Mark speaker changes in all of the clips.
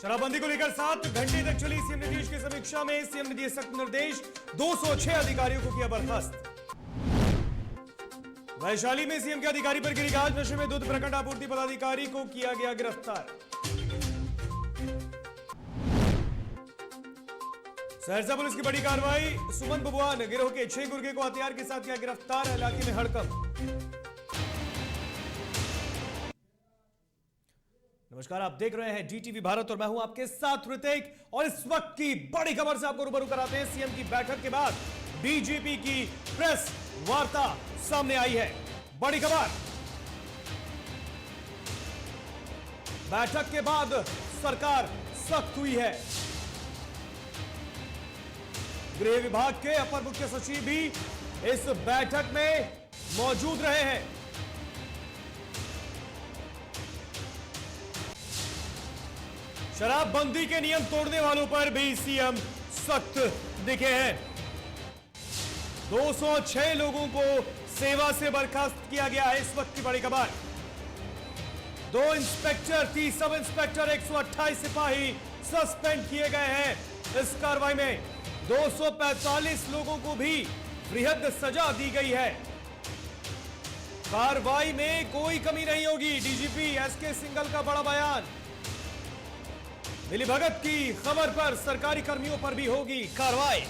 Speaker 1: शराबबंदी को लेकर 7 घंटे तक चली सीएम नीतीश की समीक्षा में सीएम ने दिए सख्त निर्देश, 206 अधिकारियों को किया बर्खास्त। वैशाली में सीएम के अधिकारी पर गिरी गाज, नशे में दूध प्रखंड आपूर्ति पदाधिकारी को किया गया गिरफ्तार। सहरसा पुलिस की बड़ी कार्रवाई, सुमन बबुआन गिरोह के 6 गुर्गे को हथियार के साथ किया गिरफ्तार, इलाके में हड़कंप। नमस्कार, आप देख रहे हैं डीटीवी भारत और मैं हूं आपके साथ ऋतिक। और इस वक्त की बड़ी खबर से आपको रूबरू कराते हैं। सीएम की बैठक के बाद डीजीपी की प्रेस वार्ता सामने आई है। बड़ी खबर, बैठक के बाद सरकार सख्त हुई है। गृह विभाग के अपर मुख्य सचिव भी इस बैठक में मौजूद रहे हैं। शराबबंदी के नियम तोड़ने वालों पर भी सीएम सख्त दिखे हैं। 206 लोगों को सेवा से बर्खास्त किया गया है। इस वक्त की बड़ी खबर, 2 इंस्पेक्टर, 30 सब इंस्पेक्टर, 128 सिपाही सस्पेंड किए गए हैं। इस कार्रवाई में 245 लोगों को भी वृहद सजा दी गई है। कार्रवाई में कोई कमी नहीं होगी, डीजीपी एसके सिंघल का बड़ा बयान। मिलीभगत की खबर पर सरकारी कर्मियों पर भी होगी कार्रवाई।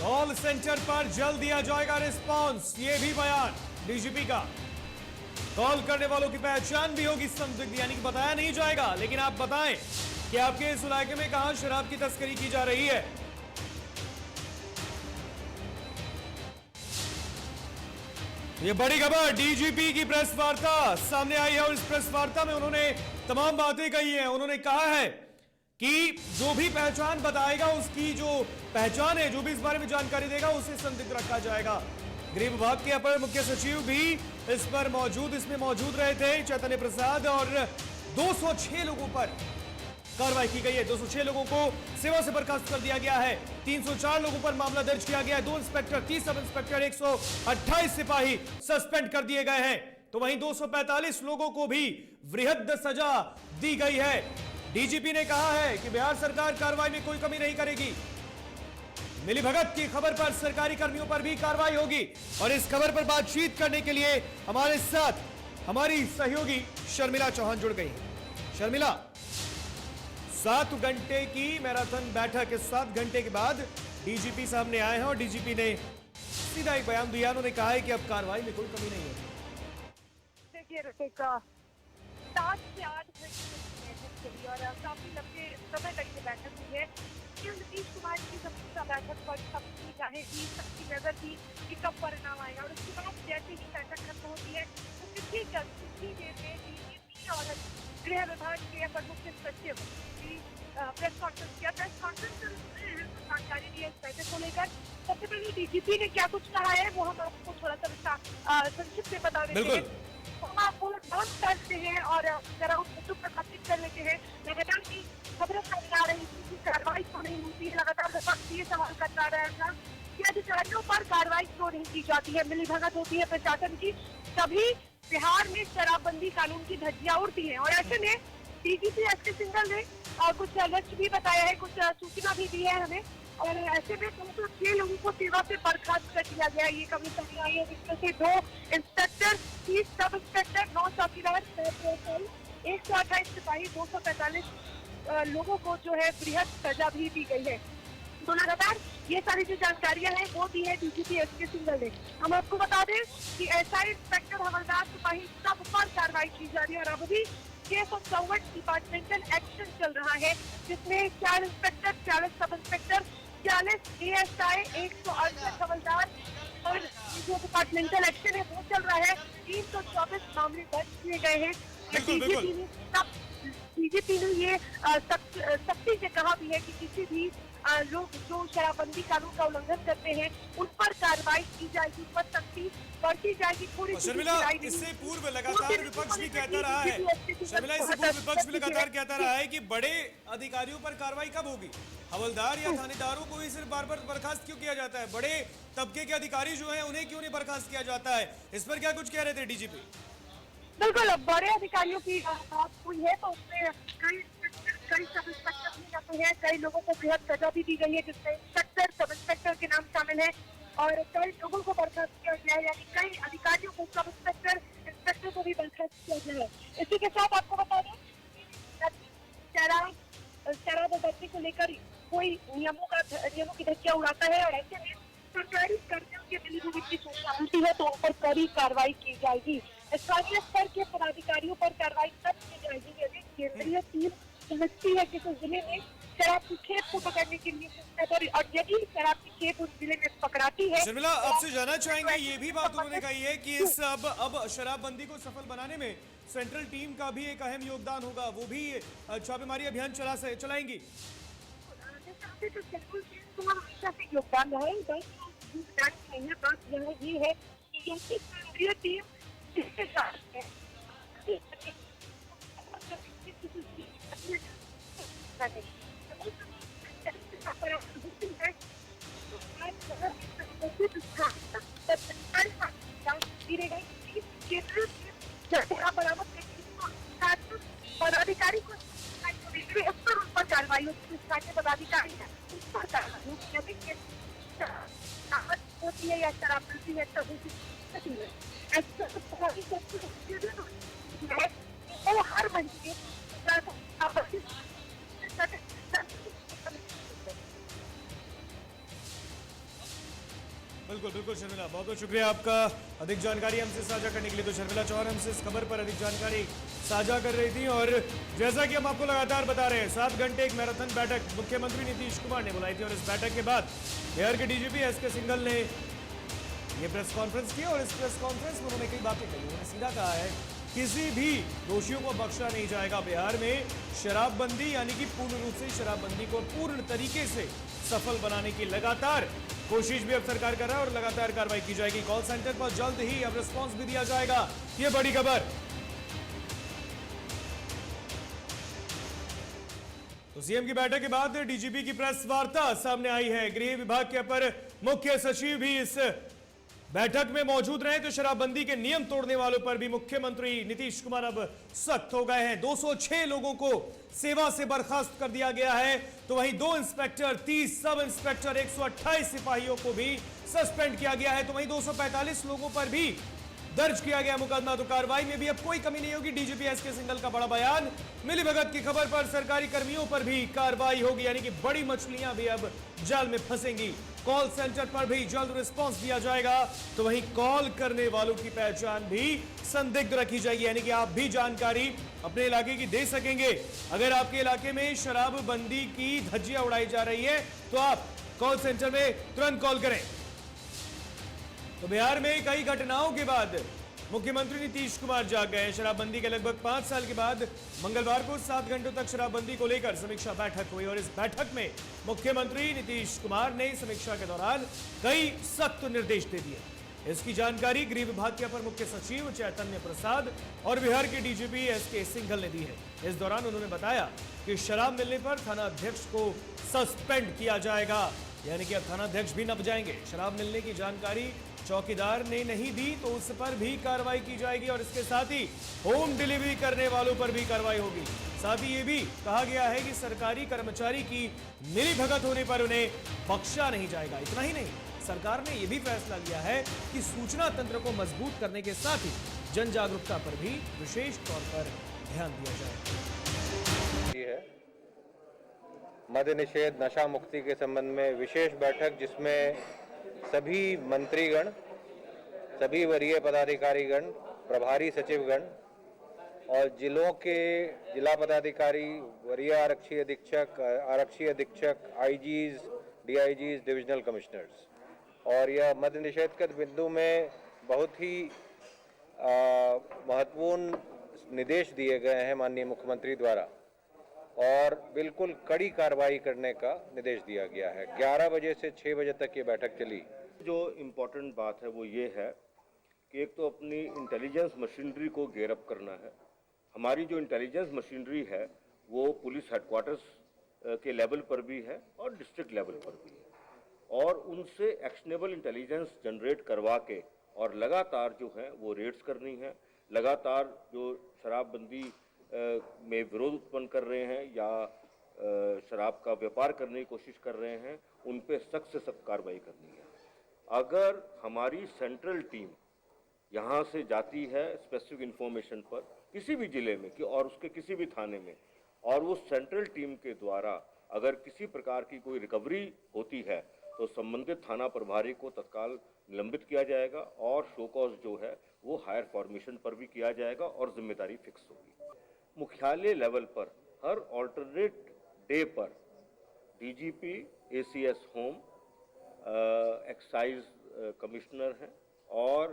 Speaker 1: कॉल सेंटर पर जल्द दिया जाएगा रिस्पांस, यह भी बयान डीजीपी का। कॉल करने वालों की पहचान भी होगी संदिग्ध, यानी कि बताया नहीं जाएगा, लेकिन आप बताएं कि आपके इस इलाके में कहां शराब की तस्करी की जा रही है। ये बड़ी खबर, डीजीपी की प्रेस वार्ता सामने आई है और इस प्रेस वार्ता में उन्होंने तमाम बातें कही हैं। उन्होंने कहा है कि जो भी पहचान बताएगा, उसकी जो पहचान है, जो भी इस बारे में जानकारी देगा, उसे संदिग्ध रखा जाएगा। गृह विभाग के अपर मुख्य सचिव भी इसमें मौजूद रहे थे, चैतन्य प्रसाद, और 206 लोगों पर कार्रवाई की गई है। 206 लोगों को सेवा से बर्खास्त कर दिया गया है। 304 लोगों पर मामला दर्ज किया गया है। 2 इंस्पेक्टर, 30 सब इंस्पेक्टर, 128 सिपाही सस्पेंड कर दिए गए हैं। तो वहीं 245 लोगों को भी वृहद सजा दी गई है। डीजीपी ने कहा है कि बिहार सरकार कार्रवाई में कोई कमी नहीं करेगी। मिलीभगत की खबर पर सरकारी कर्मियों पर भी कार्रवाई होगी। और इस खबर पर बातचीत करने के लिए हमारे साथ हमारी सहयोगी शर्मिला चौहान जुड़ गई है। शर्मिला, 7 घंटे की मैराथन बैठक, 7 घंटे के बाद डीजीपी सामने आए हैं और डीजीपी ने सीधा एक बयान दिया। उन्होंने कहा है कि अब कार्रवाई में कोई कमी नहीं है।
Speaker 2: देखिए ऋतिक, 7 से 8 घंटे बैठक चली और काफी लंबे समय तक ये बैठक हुई है। सीएम नीतीश कुमार की समीक्षा बैठक पर सबकी चाहे थी, सबकी नजर थी कि कब परिणाम आएगा। और उसके बाद जैसे ही बैठक खत्म होती है तो कितनी देर में डीजीपी और गृह विभाग के अपर मुख्य सचिव की प्रेस कॉन्फ्रेंस किया। प्रेस कॉन्फ्रेंस में जानकारी दी है इस बैठक को लेकर। सबसे पहले डीजीपी ने क्या कुछ कहा है वो हम आपको थोड़ा सा संक्षिप्त में बता देते हैं। हम आपको नोट करते हैं और जरा उस मुद्दों पर बातचीत कर लेते हैं। लगातार की खबरें सामने आ रही थी कि कार्रवाई क्यों नहीं होती है। लगातार विपक्ष ये सवाल करता रहा था कि अधिकारियों पर कार्रवाई क्यों नहीं की जाती है। मिलीभगत होती है प्रशासन की, तभी बिहार में शराबबंदी कानून की धज्जियां उड़ती हैं। और ऐसे में डीजीपी एसके सिंघल ने कुछ लक्ष्य भी बताया है, कुछ सूचना भी दी है हमें। और ऐसे में 206 लोगों को सेवा से बर्खास्त कर दिया गया। ये कमी सामने आई है, जिसमें से 2 इंस्पेक्टर, 30 सब इंस्पेक्टर, 9 चौकीदार, 128 सिपाही, 245 लोगों को जो है वृहद सजा भी दी गई है। तो लगातार ये सारी जो जानकारियां हैं वो दी है डीजीपी एसके सिंघल ने। हम आपको बता दें कि एसआई, इंस्पेक्टर, हवलदार, सिपाही सब पर कार्रवाई की जा रही है। और अब भी 664 डिपार्टमेंटल एक्शन चल रहा है, जिसमें 4 इंस्पेक्टर, 40 सब इंस्पेक्टर, 40 एएसआई, 168 हवलदार और जो डिपार्टमेंटल एक्शन है वो चल रहा है। 324 मामले दर्ज किए गए हैं। डीजीपी ने ये सख्ती से कहा भी है कि किसी भी लोग जो शराबबंदी कानून का उल्लंघन करते हैं उन पर कार्रवाई की जाएगी, उन पर सख्ती बढ़ती जाएगी। पूरी
Speaker 1: शर्मिला, इससे पूर्व लगातार विपक्ष भी कहता रहा है, शर्मिला, इससे पूर्व विपक्ष भी लगातार कहता रहा है कि बड़े अधिकारियों पर कार्रवाई कब होगी? हवलदार या थानेदारों को ही सिर्फ बार बार बर्खास्त क्यों किया जाता है? बड़े तबके के अधिकारी जो हैं उन्हें क्यों नहीं बर्खास्त किया जाता है? इस पर क्या कुछ कह रहे थे डीजीपी?
Speaker 2: बिल्कुल बड़े अधिकारियों की बात हुई है तो उसमें कई सब इंस्पेक्टर भी जाते हैं, कई लोगों को बेहद सजा भी दी गई है जिसमें इंस्पेक्टर सब इंस्पेक्टर के नाम शामिल है और कई लोगों को बर्खास्त किया गया है, यानी कई अधिकारियों को सब इंस्पेक्टर इंस्पेक्टर को भी बर्खास्त किया गया है। इसी के साथ आपको बता दें शराब शराब और बत्ती को लेकर कोई नियमों की धज्जियां उड़ाता है और ऐसे में सरकारी कर्मियों के मिलीभगत की सूचना मिलती है तो उन पर कड़ी कार्रवाई की जाएगी। स्थानीय स्तर के पदाधिकारियों पर कार्रवाई तब की जाएगी यदि केंद्रीय टीम समझती है कि उस जिले में शराब की खेप को पकड़ने के लिए और यदि शराब की खेप उस जिले में पकड़ाती है।
Speaker 1: शर्मिला, आपसे जानना चाहेंगे, ये भी बात उन्होंने कही है कि इस अब शराबबंदी को सफल बनाने में सेंट्रल टीम का भी एक अहम योगदान होगा, वो भी छापेमारी अभियान चलाएंगी।
Speaker 2: हमेशा से योगदान रहा है, बस योगदान नहीं है, बात ये है कि यदि केंद्रीय टीम इसके साथ है पदाधिकारी को उस पर कार्रवाई पदाधिकारी है उस पर कार्रवाई होती है या शराब मिलती है वो हर महीने
Speaker 1: बिल्कुल बिल्कुल शर्मिला, बहुत बहुत शुक्रिया आपका अधिक जानकारी हमसे साझा करने के लिए। तो शर्मिला चौहान हमसे इस खबर पर अधिक जानकारी साझा कर रही थी और जैसा कि हम आपको लगातार बता रहे हैं 7 घंटे एक मैराथन बैठक मुख्यमंत्री नीतीश कुमार ने बुलाई थी और इस बैठक के बाद बिहार के डीजीपी एसके सिंघल ने ये प्रेस कॉन्फ्रेंस की और इस प्रेस कॉन्फ्रेंस में उन्होंने कई बातें कही। उन्होंने सीधा कहा है किसी भी दोषियों को बख्शा नहीं जाएगा। बिहार में शराबबंदी यानी कि पूर्ण रूप से शराबबंदी को पूर्ण तरीके से सफल बनाने की लगातार कोशिश भी अब सरकार कर रहा है और लगातार कार्रवाई की जाएगी। कॉल सेंटर पर जल्द ही अब रिस्पांस भी दिया जाएगा, ये बड़ी खबर। तो सीएम की बैठक के बाद डीजीपी की प्रेस वार्ता सामने आई है। गृह विभाग के अपर मुख्य सचिव भी इस बैठक में मौजूद रहे। तो शराबबंदी के नियम तोड़ने वालों पर भी मुख्यमंत्री नीतीश कुमार अब सख्त हो गए हैं। 206 लोगों को सेवा से बर्खास्त कर दिया गया है, तो वहीं 2 इंस्पेक्टर, 30 सब इंस्पेक्टर, 128 सिपाहियों को भी सस्पेंड किया गया है। तो वहीं 245 लोगों पर भी दर्ज किया गया मुकदमा। तो कार्रवाई में भी अब कोई कमी नहीं होगी। डीजीपी एसके सिंघल का बड़ा बयान, मिलीभगत की खबर पर सरकारी कर्मियों पर भी कार्रवाई होगी, यानी कि बड़ी मछलियां भी अब जाल में फंसेंगी। कॉल सेंटर पर भी जल्द रिस्पांस दिया जाएगा। तो वहीं कॉल करने वालों की पहचान भी संदिग्ध रखी जाएगी, यानी कि आप भी जानकारी अपने इलाके की दे सकेंगे। अगर आपके इलाके में शराबबंदी की धज्जियां उड़ाई जा रही है तो आप कॉल सेंटर में तुरंत कॉल करें। तो बिहार में कई घटनाओं के बाद मुख्यमंत्री नीतीश कुमार जाग गए। शराबबंदी के लगभग 5 साल के बाद मंगलवार को 7 घंटों तक शराबबंदी को लेकर समीक्षा बैठक हुई और इस बैठक में मुख्यमंत्री नीतीश कुमार ने समीक्षा के दौरान कई सख्त निर्देश दे दिए। इसकी जानकारी गृह विभाग के अपर मुख्य सचिव चैतन्य प्रसाद और बिहार के डीजीपी एसके सिंघल ने दी है। इस दौरान उन्होंने बताया कि शराब मिलने पर थानाध्यक्ष को सस्पेंड किया जाएगा, यानी कि अब थानाध्यक्ष भी नप जाएंगे। शराब मिलने की जानकारी चौकीदार ने नहीं दी तो उस पर भी कार्रवाई की जाएगी और इसके साथ ही होम डिलीवरी करने वालों पर भी कार्रवाई होगी। साथ ही ये भी कहा गया है कि सरकारी कर्मचारी की मिलीभगत होने पर उन्हें बख्शा नहीं जाएगा। इतना ही नहीं, सरकार ने यह भी फैसला लिया है कि सूचना तंत्र को मजबूत करने के साथ ही जन जागरूकता पर भी विशेष तौर पर ध्यान दिया जाए।
Speaker 3: मद्य निषेध नशा मुक्ति के संबंध में विशेष बैठक जिसमें सभी मंत्रीगण, सभी वरीय पदाधिकारीगण, प्रभारी सचिवगण और जिलों के जिला पदाधिकारी, वरीय आरक्षी अधीक्षक, आईजीज, डीआईजीज, डिविजनल कमिश्नर्स, और यह मद्य निषेध के बिंदु में बहुत ही महत्वपूर्ण निर्देश दिए गए हैं माननीय मुख्यमंत्री द्वारा और बिल्कुल कड़ी कार्रवाई करने का निर्देश दिया गया है। 11 बजे से 6 बजे तक ये बैठक चली।
Speaker 4: जो इम्पोर्टेंट बात है वो ये है कि एक तो अपनी इंटेलिजेंस मशीनरी को गेयर अप करना है। हमारी जो इंटेलिजेंस मशीनरी है वो पुलिस हेडक्वार्टर्स के लेवल पर भी है और डिस्ट्रिक्ट लेवल पर भी है और उनसे एक्शनेबल इंटेलिजेंस जनरेट करवा के और लगातार जो है वो रेड्स करनी है, लगातार जो शराबबंदी में विरोध उत्पन्न कर रहे हैं या शराब का व्यापार करने की कोशिश कर रहे हैं, उन पे सख्त से सख्त कार्रवाई करनी है। अगर हमारी सेंट्रल टीम यहाँ से जाती है स्पेसिफिक इंफॉर्मेशन पर किसी भी जिले में कि और उसके किसी भी थाने में, और वो सेंट्रल टीम के द्वारा अगर किसी प्रकार की कोई रिकवरी होती है तो संबंधित थाना प्रभारी को तत्काल निलंबित किया जाएगा और शो कॉज जो है वो हायर फॉर्मेशन पर भी किया जाएगा और जिम्मेदारी फिक्स होगी। मुख्यालय लेवल पर हर ऑल्टरनेट डे पर DGP, ACS home, excise commissioner हैं और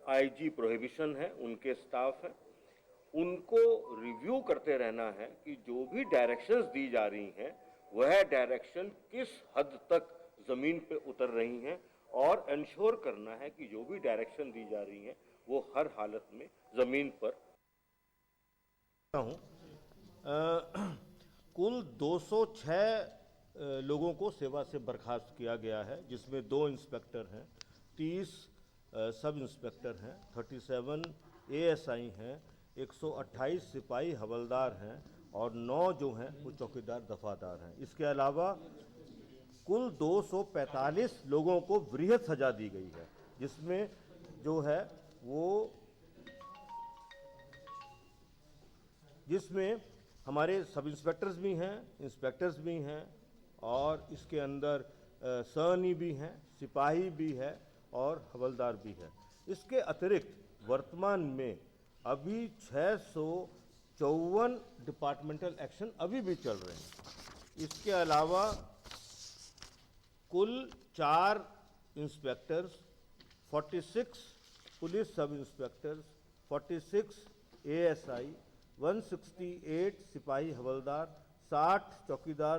Speaker 4: आईजी प्रोहिबिशन है, उनके स्टाफ हैं, उनको रिव्यू करते रहना है कि जो भी डायरेक्शंस दी जा रही हैं वह डायरेक्शन किस हद तक जमीन पे उतर रही हैं और इंश्योर करना है कि जो भी डायरेक्शन दी जा रही हैं वो हर हालत में जमीन पर
Speaker 5: कुल 206 लोगों को सेवा से बर्खास्त किया गया है, जिसमें 2 इंस्पेक्टर हैं, 30 सब इंस्पेक्टर हैं, 37 एएसआई हैं, 128 सिपाही हवलदार हैं और 9 जो हैं वो चौकीदार दफादार हैं। इसके अलावा कुल 245 लोगों को वृहद सजा दी गई है, जिसमें जो है वो जिसमें हमारे सब इंस्पेक्टर्स भी हैं, इंस्पेक्टर्स भी हैं और इसके अंदर सहनी भी हैं, सिपाही भी है और हवलदार भी है। इसके अतिरिक्त वर्तमान में अभी 654 डिपार्टमेंटल एक्शन अभी भी चल रहे हैं। इसके अलावा कुल 4 इंस्पेक्टर्स, 46 पुलिस सब इंस्पेक्टर्स, 46 एएसआई, 168 सिपाही हवलदार, 60 चौकीदार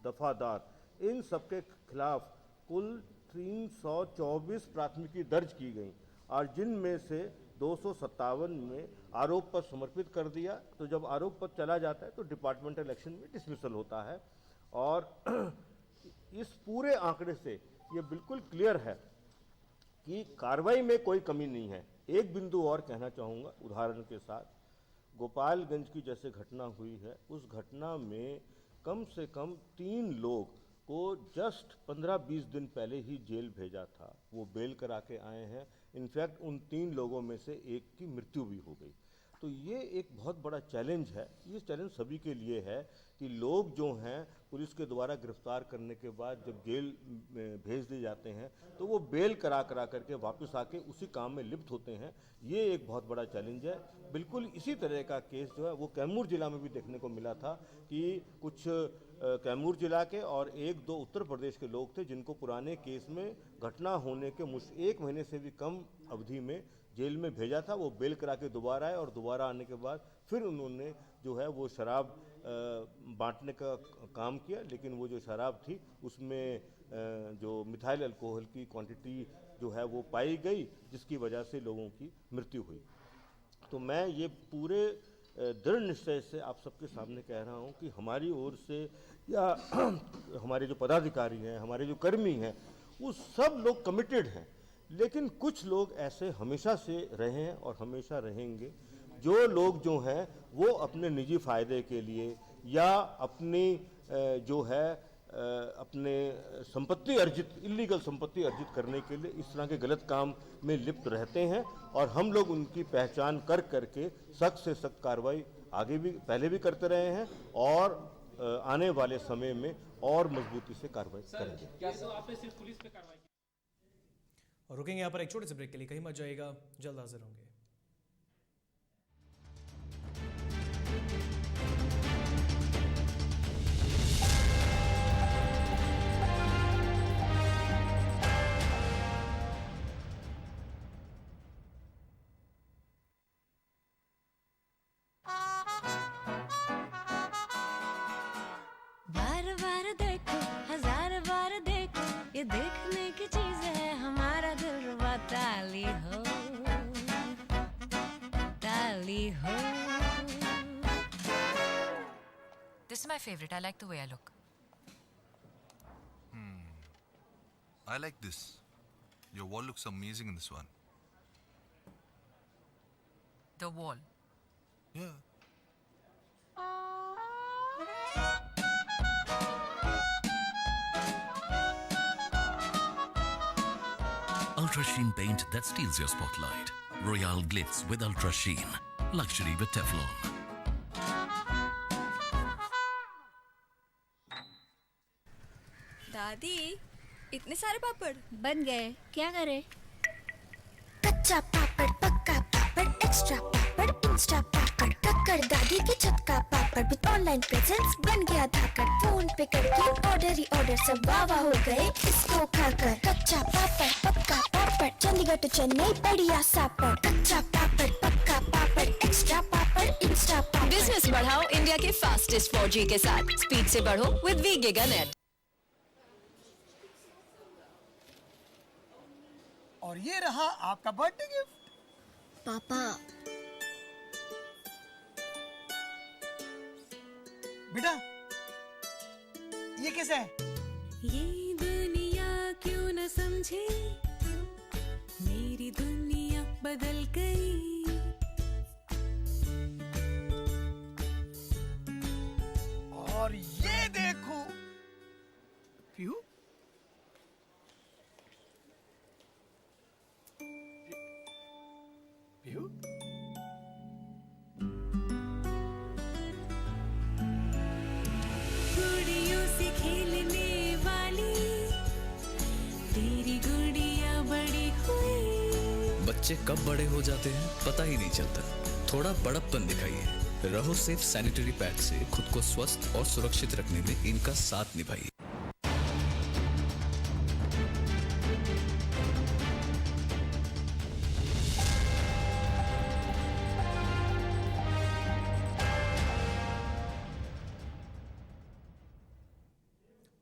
Speaker 5: दफादार, इन सबके खिलाफ कुल 324 प्राथमिकी दर्ज की गई और जिनमें से 257 में आरोप पर समर्पित कर दिया। तो जब आरोप पर चला जाता है तो डिपार्टमेंटल एक्शन में डिसमिसल होता है। और इस पूरे आंकड़े से ये बिल्कुल क्लियर है कि कार्रवाई में कोई कमी नहीं है। एक बिंदु और कहना चाहूँगा उदाहरण के साथ, गोपालगंज की जैसे घटना हुई है, उस घटना में कम से कम 3 लोग को जस्ट 15-20 दिन पहले ही जेल भेजा था, वो बेल करा के आए हैं। इनफैक्ट उन 3 लोगों में से एक की मृत्यु भी हो गई। तो ये एक बहुत बड़ा चैलेंज है। ये चैलेंज सभी के लिए है कि लोग जो हैं पुलिस के द्वारा गिरफ्तार करने के बाद जब जेल में भेज दिए जाते हैं तो वो बेल करा करके वापस आके उसी काम में लिप्त होते हैं। ये एक बहुत बड़ा चैलेंज है। बिल्कुल इसी तरह का केस जो है वो कैमूर जिला में भी देखने को मिला था कि कुछ कैमूर जिला के और 1-2 उत्तर प्रदेश के लोग थे जिनको पुराने केस में घटना होने के 1 महीने से भी कम अवधि में जेल में भेजा था। वो बेल करा के दोबारा आए और दोबारा आने के बाद फिर उन्होंने जो है वो शराब बांटने का काम किया, लेकिन वो जो शराब थी उसमें जो मिथाइल अल्कोहल की क्वांटिटी जो है वो पाई गई, जिसकी वजह से लोगों की मृत्यु हुई। तो मैं ये पूरे दृढ़ निश्चय से आप सबके सामने कह रहा हूँ कि हमारी ओर से या हमारे जो पदाधिकारी हैं, हमारे जो कर्मी हैं, वो सब लोग कमिटेड हैं। लेकिन कुछ लोग ऐसे हमेशा से रहे हैं और हमेशा रहेंगे, जो लोग जो हैं वो अपने निजी फ़ायदे के लिए या अपनी जो है अपने संपत्ति अर्जित, इलीगल संपत्ति अर्जित करने के लिए इस तरह के गलत काम में लिप्त रहते हैं। और हम लोग उनकी पहचान करके सख्त से सख्त कार्रवाई आगे भी पहले भी करते रहे हैं और आने वाले समय में और मजबूती से कार्रवाई करेंगे।
Speaker 6: आपने सिर्फ पुलिस पे कार्रवाई की?
Speaker 1: और रुकेंगे यहाँ पर एक छोटे से ब्रेक के लिए, कहीं मत जाइएगा, जल्द हाजिर होंगे।
Speaker 7: बार बार देखो, 1000 बार देखो, ये देखने की चीज है, हमारा दिल रुबा। ताली हो, ताली हो।
Speaker 8: This is my favorite. I like the way I look.
Speaker 9: I like this. Your wall looks amazing in this one.
Speaker 8: The wall.
Speaker 9: Yeah.
Speaker 10: Ultra Sheen paint that steals your spotlight. Royale Glitz with Ultra Sheen. Luxury with Teflon.
Speaker 7: दादी इतने सारे पापड़
Speaker 11: बन गए, क्या करे?
Speaker 12: कच्चा पापड़, पक्का पापड़, extra पापड़, Insta पापड़, टक्कर दादी के छत का पापड़ विद ऑनलाइन प्रेजेंस बन गया धाकड़। फोन पे करके ऑर्डर ही ऑर्डर, सब वाह हो गए इसको खाकर। कच्चा पापड़, पक्का पापड़, चंडीगढ़ टू चेन्नई बढ़िया सापड़। कच्चा पापड़, पक्का पापड़, एक्स्ट्रा पापड़, इंस्टा पापड़।
Speaker 13: बिजनेस बढ़ाओ इंडिया के फास्टेस्ट 4G के साथ। स्पीड से बढ़ो विद वी गिगा नेट।
Speaker 9: और ये रहा आपका बर्थडे गिफ्ट।
Speaker 12: पापा
Speaker 9: बेटा ये कैसा है?
Speaker 7: ये दुनिया क्यों न समझे, मेरी दुनिया बदल गई।
Speaker 9: और ये देखो पीहू, पीहू
Speaker 7: गुड़ियों से खेलने वाली तेरी गुड़िया बड़ी हुई।
Speaker 10: बच्चे कब बड़े हो जाते हैं पता ही नहीं चलता। थोड़ा बड़प्पन दिखाइए। रहो सेफ सैनिटरी पैड से खुद को स्वस्थ और सुरक्षित रखने में इनका साथ निभाइए।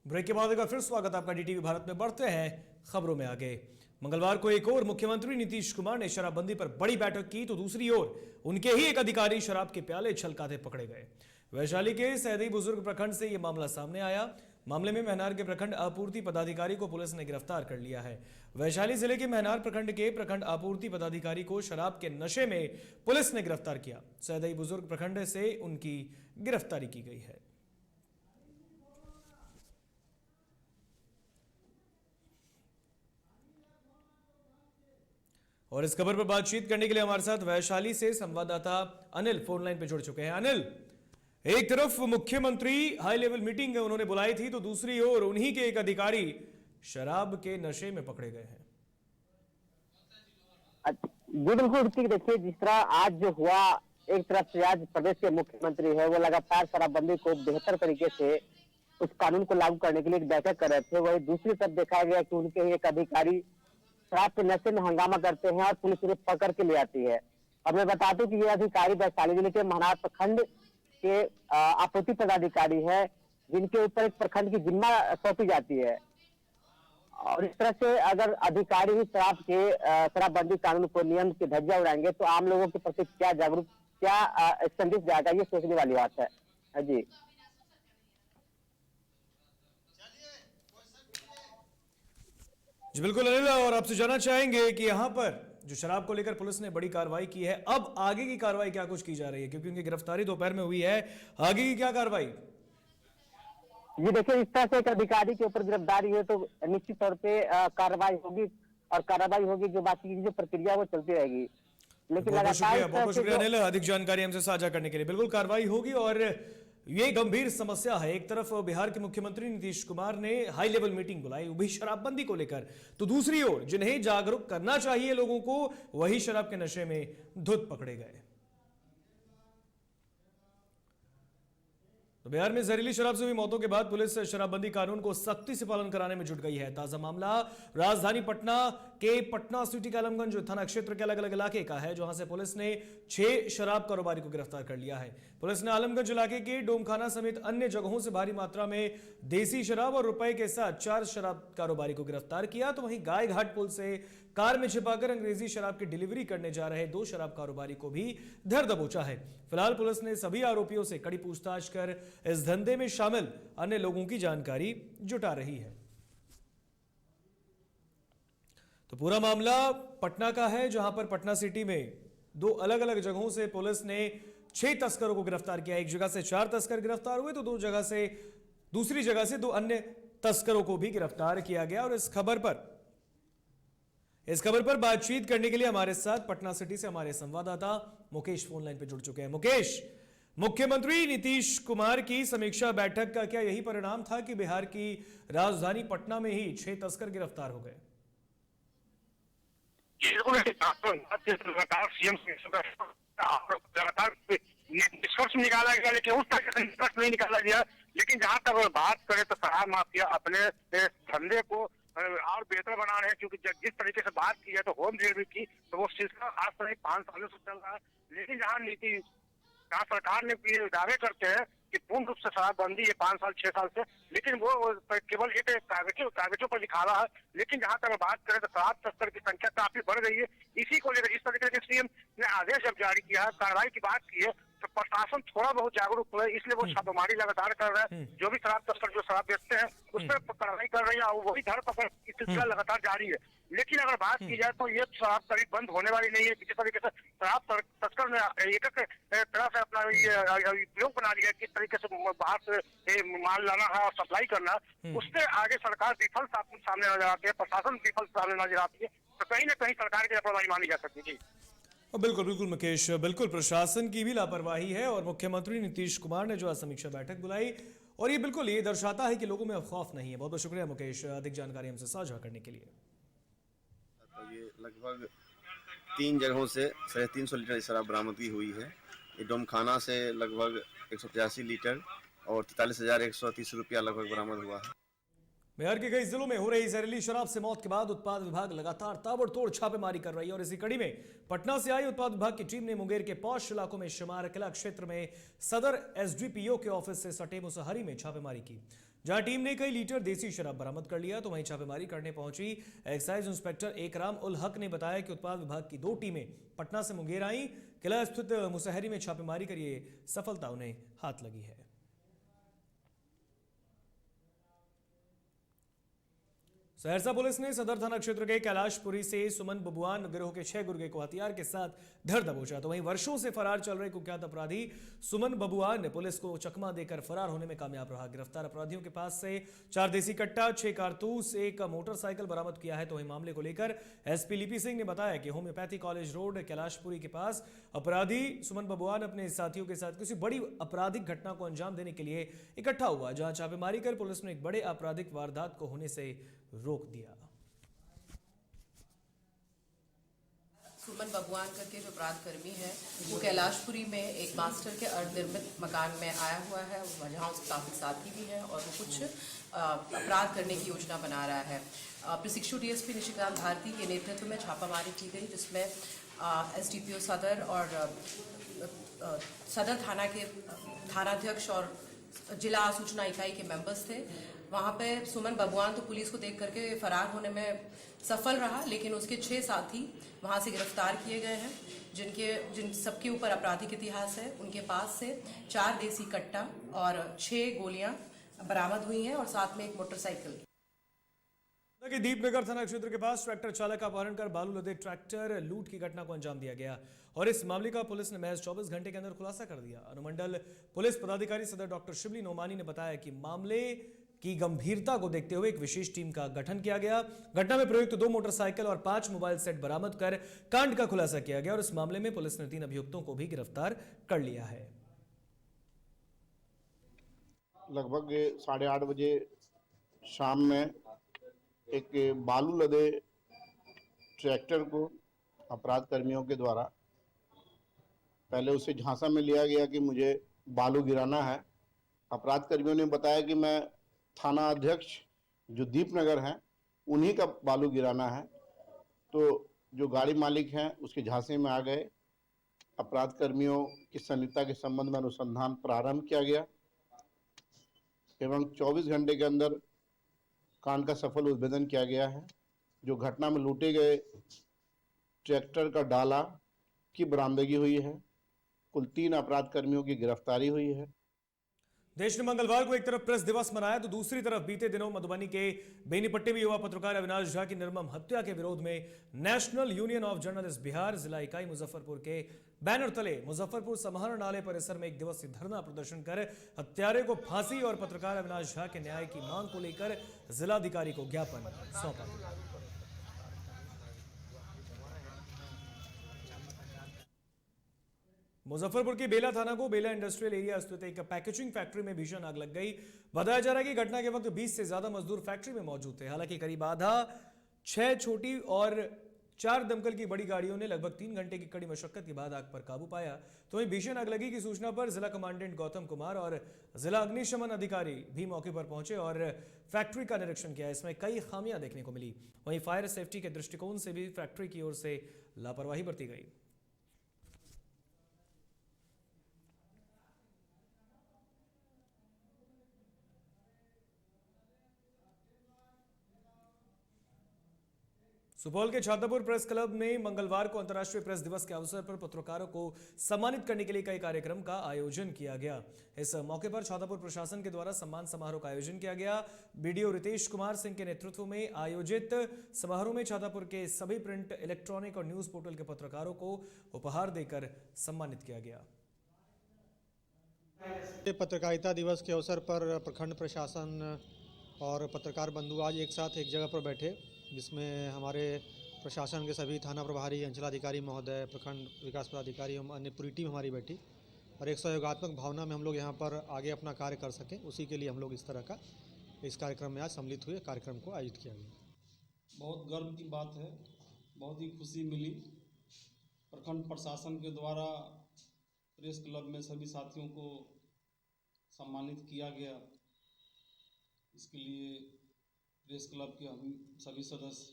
Speaker 1: ब्रेक के बाद एक बार फिर स्वागत आपका डीटीवी भारत में। बढ़ते हैं खबरों में आगे। मंगलवार को एक और मुख्यमंत्री नीतीश कुमार ने शराबबंदी पर बड़ी बैठक की तो दूसरी ओर उनके ही एक अधिकारी शराब के प्याले छलकाते पकड़े गए। वैशाली के सैदी बुजुर्ग प्रखंड से यह मामला सामने आया। मामले में महनार के प्रखंड आपूर्ति पदाधिकारी को पुलिस ने गिरफ्तार कर लिया है। वैशाली जिले के महनार प्रखंड के प्रखंड आपूर्ति पदाधिकारी को शराब के नशे में पुलिस ने गिरफ्तार किया। सैदी बुजुर्ग प्रखंड से उनकी गिरफ्तारी की गई है। और इस खबर पर बातचीत करने के लिए हमारे साथ वैशाली से संवाददाता अनिल फोन लाइन पे जुड़ चुके हैं। अनिल, एक तरफ मुख्यमंत्री हाई लेवल मीटिंग उन्होंने बुलाई थी तो दूसरी ओर उन्हीं के एक अधिकारी शराब के नशे में पकड़े गए हैं।
Speaker 14: जी बिल्कुल, देखिए जिस तरह आज जो हुआ, एक तरफ से आज प्रदेश के मुख्यमंत्री है वो लगातार शराबबंदी को बेहतर तरीके से उस कानून को लागू करने के लिए एक बैठक कर रहे थे। वही दूसरी तरफ देखा गया कि उनके ही एक अधिकारी शराब के नशे में हंगामा करते हैं और पुलिस उन्हें पकड़ के ले आती है। और मैं बता दूं कि ये अधिकारी वैशाली जिले के महनार प्रखंड के आपूर्ति पदाधिकारी है, जिनके ऊपर एक प्रखंड की जिम्मा सौंपी जाती है। और इस तरह से अगर अधिकारी ही शराबबंदी कानून को नियम की धज्जियां उड़ाएंगे तो आम लोगों के प्रति क्या संदेश जाएगा, ये सोचने वाली बात है। जी
Speaker 1: जी बिल्कुल अनिल, और आपसे जानना चाहेंगे कि यहाँ पर जो शराब को लेकर पुलिस ने बड़ी कार्रवाई की है, अब आगे की कार्रवाई क्या कुछ की जा रही है, क्योंकि उनकी गिरफ्तारी दोपहर में हुई है, आगे की क्या कार्रवाई?
Speaker 14: ये देखिए, इस तरह से एक अधिकारी के ऊपर गिरफ्तारी है तो निश्चित तौर पे कार्रवाई होगी, और कार्रवाई होगी जो बाकी की जो प्रक्रिया वो चलती रहेगी। लेकिन
Speaker 1: बहुत शुक्रिया अनिल अधिक जानकारी हमसे साझा करने के लिए। बिल्कुल कार्रवाई होगी और ये गंभीर समस्या है। एक तरफ बिहार के मुख्यमंत्री नीतीश कुमार ने हाई लेवल मीटिंग बुलाई वो भी शराबबंदी को लेकर, तो दूसरी ओर जिन्हें जागरूक करना चाहिए लोगों को, वही शराब के नशे में धुत पकड़े गए। तो बिहार में जहरीली शराब से हुई मौतों के बाद पुलिस शराबबंदी कानून को सख्ती से पालन कराने में जुट गई है। ताजा मामला राजधानी पटना के पटना सिटी के आलमगंज थाना क्षेत्र के अलग अलग इलाके का है, जहां से पुलिस ने 6 शराब कारोबारी को गिरफ्तार कर लिया है। पुलिस ने आलमगंज इलाके के डोमखाना समेत अन्य जगहों से भारी मात्रा में देसी शराब और रुपए के साथ 4 शराब कारोबारी को गिरफ्तार किया। तो वहीं गाय घाट पुल से कार में छिपाकर अंग्रेजी शराब की डिलीवरी करने जा रहे 2 शराब कारोबारी को भी धर दबोचा है। फिलहाल पुलिस ने सभी आरोपियों से कड़ी पूछताछ कर इस धंधे में शामिल अन्य लोगों की जानकारी जुटा रही है। तो पूरा मामला पटना का है, जहां पर पटना सिटी में दो अलग अलग जगहों से पुलिस ने 6 तस्करों को गिरफ्तार किया। एक जगह से 4 तस्कर गिरफ्तार हुए तो दूसरी जगह से 2 अन्य तस्करों को भी गिरफ्तार किया गया। और इस खबर पर बातचीत करने के लिए हमारे साथ पटना सिटी से हमारे संवाददाता मुकेश फोन लाइन पर जुड़ चुके हैं। मुकेश, मुख्यमंत्री नीतीश कुमार की समीक्षा बैठक का क्या यही परिणाम था कि बिहार की राजधानी पटना में ही 6 तस्कर गिरफ्तार हो गए?
Speaker 15: लगातार निष्कर्ष निकाला गया, लेकिन उस तरह का निष्कर्ष नहीं निकाला गया। लेकिन जहां तक बात करें तो शराब माफिया अपने धंधे को और बेहतर बना रहे हैं, क्योंकि जिस तरीके से बात की है तो होम डिलीवरी की, तो वो सिलसिला आज से 5 सालों से चल रहा है। लेकिन जहाँ सरकार ने दावे करते हैं कि पूर्ण रूप से शराबबंदी है 5 साल 6 साल से, लेकिन वो केवल एक कागजों पर लिखा रहा है। लेकिन जहाँ तक बात करें तो शराब तस्कर की संख्या काफी बढ़ गई है। इसी को लेकर जिस तरीके से सीएम ने आदेश जब जारी किया है, कार्रवाई की बात की है, तो प्रशासन थोड़ा बहुत जागरूक हुआ है, इसलिए वो छापेमारी लगातार कर रहा है। जो भी शराब तस्कर जो शराब बेचते हैं उस पर कार्रवाई कर रही है और वही धरपकड़ की सिलसिला लगातार जारी है। लेकिन अगर बात की जाए तो ये शराब कभी बंद होने वाली नहीं है। जिस तरीके से शराब तस्कर ने एक तरह से अपना उपयोग बना लिया, किस तरीके से बाहर से माल लाना है और सप्लाई करना, उससे आगे सरकार विफल सामने नजर आती है, प्रशासन विफल सामने नजर आती है। तो कहीं ना कहीं सरकार की लापरवाही मानी जा सकती है।
Speaker 1: बिल्कुल बिल्कुल मुकेश, बिल्कुल प्रशासन की भी लापरवाही है और मुख्यमंत्री नीतीश कुमार ने जो आज समीक्षा बैठक बुलाई और ये बिल्कुल ये दर्शाता है कि लोगों में अब खौफ नहीं है। बहुत बहुत शुक्रिया मुकेश, अधिक जानकारी हमसे साझा करने के लिए।
Speaker 16: ये लगभग 3 जगहों से 350 लीटर शराब बरामदगी हुई है। ये डोमखाना से लगभग 185 लीटर और 43,130 रुपया लगभग बरामद हुआ है।
Speaker 1: बिहार के कई जिलों में हो रही जहरीली शराब से मौत के बाद उत्पाद विभाग लगातार ताबड़तोड़ छापेमारी कर रही है और इसी कड़ी में पटना से आई उत्पाद विभाग की टीम ने मुंगेर के पौष इलाकों में शुमार किला क्षेत्र में सदर एसडीपीओ के ऑफिस से सटे मुसहरी में छापेमारी की, जहां टीम ने कई लीटर देसी शराब बरामद कर लिया। तो वहीं छापेमारी करने पहुंची एक्साइज इंस्पेक्टर एकराम उल हक ने बताया कि उत्पाद विभाग की 2 टीमें पटना से मुंगेर आई। किला स्थित मुसहरी में छापेमारी कर ये सफलता उन्हें हाथ लगी है। सहरसा पुलिस ने सदर थाना क्षेत्र के कैलाशपुरी से सुमन बबुआन गिरोह के 6 गुर्गे को हथियार के साथ धर दबोचा। तो वहीं वर्षों से फरार चल रहे कुख्यात अपराधी सुमन बबुआन ने पुलिस को चकमा देकर फरार होने में कामयाब रहा। गिरफ्तार अपराधियों के पास से 4 देसी कट्टा, 6 कारतूस, 1 मोटरसाइकिल बरामद किया है। तो वहीं मामले को लेकर एसपी लिपि सिंह ने बताया कि होम्योपैथी कॉलेज रोड कैलाशपुरी के पास अपराधी सुमन बबुआन अपने साथियों के साथ किसी बड़ी आपराधिक घटना को अंजाम देने के लिए इकट्ठा हुआ, जहां छापेमारी कर पुलिस ने एक बड़े आपराधिक वारदात को होने से रोक दिया।
Speaker 17: सुमन बबुआन करके जो अपराध कर्मी है वो कैलाशपुरी में एक मास्टर के अर्धनिर्मित मकान में आया हुआ है, जहाँ उसके काफ़ी साथी भी हैं और वो कुछ अपराध करने की योजना बना रहा है। प्रशिक्षु डीएसपी निशिकांत भारती के नेतृत्व में छापामारी की गई, जिसमें एसडीपीओ सदर और सदर थाना के थानाध्यक्ष और जिला सूचना इकाई के मेंबर्स थे। वहाँ पे सुमन बबुआन तो पुलिस को देख करके फरार होने में सफल रहा, लेकिन उसके 6 साथी वहाँ से गिरफ्तार किए गए हैं, जिन सबके ऊपर आपराधिक इतिहास है। उनके पास से 4 देसी कट्टा और 6 गोलियां बरामद हुई हैं और साथ में एक मोटरसाइकिल।
Speaker 1: कि दीपनगर थाना क्षेत्र के पास ट्रैक्टर चालक का अपहरण कर बालू लदे ट्रैक्टर लूट की घटना को अंजाम दिया गया और इस मामले का पुलिस ने महज 24 घंटे के अंदर खुलासा कर दिया। अनुमंडल पुलिस पदाधिकारी सदर डॉक्टर शिबली नोमानी ने बताया कि मामले की गंभीरता को देखते हुए एक विशेष टीम का गठन किया गया। घटना में प्रयुक्त 2 मोटरसाइकिल और 5 मोबाइल सेट बरामद कर कांड का खुलासा किया गया और इस मामले में पुलिस ने 3 अभियुक्तों को भी गिरफ्तार कर लिया है।
Speaker 18: लगभग 8:30 बजे शाम में एक बालू लदे ट्रैक्टर को अपराध कर्मियों के द्वारा पहले उसे झांसा में लिया गया कि मुझे बालू गिराना है। अपराध कर्मियों ने बताया कि मैं थाना अध्यक्ष जो दीपनगर हैं उन्हीं का बालू गिराना है। तो जो गाड़ी मालिक हैं उसके झांसे में आ गए। अपराध कर्मियों की संलिप्तता के संबंध में अनुसंधान प्रारंभ किया गया एवं 24 घंटे के अंदर कांड का सफल उद्भेदन किया गया है। जो घटना में लूटे गए ट्रैक्टर का डाला की बरामदगी हुई है। कुल 3 अपराध कर्मियों की गिरफ्तारी हुई है।
Speaker 1: देश ने मंगलवार को एक तरफ प्रेस दिवस मनाया तो दूसरी तरफ बीते दिनों मधुबनी के बेनीपट्टी में युवा पत्रकार अविनाश झा की निर्मम हत्या के विरोध में national union of journalist Bihar जिला इकाई मुजफ्फरपुर के बैनर तले मुजफ्फरपुर समाहरणालय परिसर में एक दिवसीय धरना प्रदर्शन कर हत्यारे को फांसी और पत्रकार अविनाश झा के न्याय की मांग को लेकर जिलाधिकारी को ज्ञापन सौंपा। मुजफ्फरपुर की बेला थाना को बेला इंडस्ट्रियल एरिया स्थित एक पैकेजिंग फैक्ट्री में भीषण आग लग गई। बताया जा रहा है कि घटना के वक्त 20 से ज्यादा मजदूर फैक्ट्री में मौजूद थे। हालांकि करीब आधा 6 छोटी और 4 दमकल की बड़ी गाड़ियों ने लगभग 3 घंटे की कड़ी मशक्कत के बाद आग पर काबू पाया। तो वहीं भीषण आग लगी की सूचना पर जिला कमांडेंट गौतम कुमार और जिला अग्निशमन अधिकारी भी मौके पर पहुंचे और फैक्ट्री का निरीक्षण किया। इसमें कई खामियां देखने को मिली। वहीं फायर सेफ्टी के दृष्टिकोण से भी फैक्ट्री की ओर से लापरवाही बरती गई। सुपौल के छातापुर प्रेस क्लब में मंगलवार को अंतर्राष्ट्रीय प्रेस दिवस के अवसर पर पत्रकारों को सम्मानित करने के लिए कई कार्यक्रम का आयोजन किया गया। इस मौके पर छातापुर प्रशासन के द्वारा सम्मान समारोह का आयोजन किया गया। बीडीओ रितेश कुमार सिंह के नेतृत्व में आयोजित समारोह में छातापुर के सभी प्रिंट, इलेक्ट्रॉनिक और न्यूज पोर्टल के पत्रकारों को उपहार देकर सम्मानित किया गया।
Speaker 19: पत्रकारिता दिवस के अवसर पर प्रखंड प्रशासन और पत्रकार बंधु आज एक साथ एक जगह पर बैठे, जिसमें हमारे प्रशासन के सभी थाना प्रभारी, अंचलाधिकारी महोदय, प्रखंड विकास पदाधिकारी एवं अन्य पूरी टीम हमारी बैठी और एक सहयोगात्मक भावना में हम लोग यहाँ पर आगे अपना कार्य कर सकें, उसी के लिए हम लोग इस तरह का इस कार्यक्रम में आज सम्मिलित हुए, कार्यक्रम को आयोजित किया गया।
Speaker 6: बहुत गर्व की बात है, बहुत ही खुशी मिली। प्रखंड प्रशासन के द्वारा प्रेस क्लब में सभी साथियों को सम्मानित किया गया। इसके लिए प्रेस क्लब के हम सभी सदस्य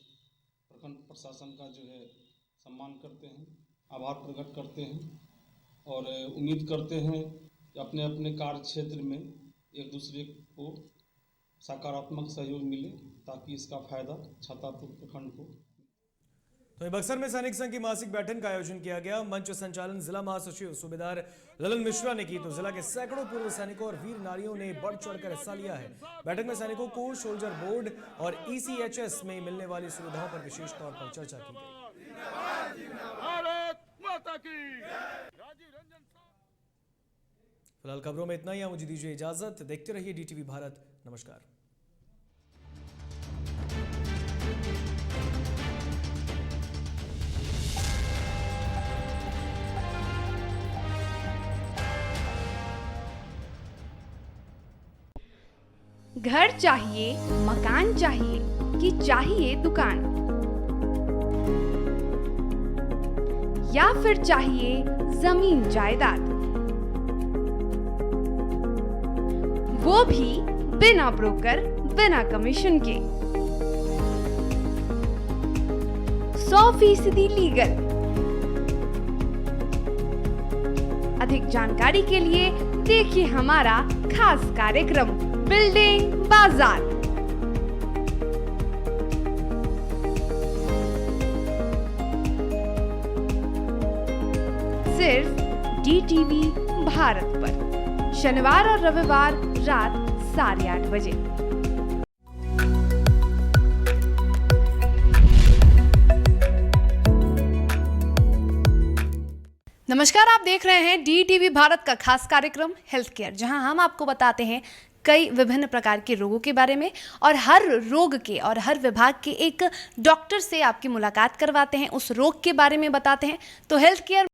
Speaker 6: प्रखंड प्रशासन का जो है सम्मान करते हैं, आभार प्रकट करते हैं और उम्मीद करते हैं कि अपने अपने कार्य क्षेत्र में एक दूसरे को सकारात्मक सहयोग मिले ताकि इसका फायदा छातापुर प्रखंड को।
Speaker 1: तो बक्सर में सैनिक संघ की मासिक बैठक का आयोजन किया गया। मंच संचालन जिला महासचिव सूबेदार ललन मिश्रा ने की तो जिला के सैकड़ों पूर्व सैनिकों और वीर नारियों ने बढ़ चढ़कर हिस्सा लिया है। बैठक में सैनिकों को सोल्जर बोर्ड और ECHS में मिलने वाली सुविधाओं पर विशेष तौर पर चर्चा की गई। फिलहाल खबरों में इतना ही। मुझे दीजिए इजाजत। देखते रहिए DTV भारत। नमस्कार।
Speaker 20: घर चाहिए, मकान चाहिए कि चाहिए दुकान, या फिर चाहिए जमीन जायदाद, वो भी बिना ब्रोकर, बिना कमीशन के, 100% लीगल। अधिक जानकारी के लिए देखिए हमारा खास कार्यक्रम बिल्डिंग बाजार। सिर्फ DTV भारत पर शनिवार और रविवार रात 8:30 बजे। नमस्कार, आप देख रहे हैं DTV भारत का खास कार्यक्रम हेल्थ केयर, जहां हम आपको बताते हैं कई विभिन्न प्रकार के रोगों के बारे में और हर रोग के और हर विभाग के एक डॉक्टर से आपकी मुलाकात करवाते हैं, उस रोग के बारे में बताते हैं। तो हेल्थ केयर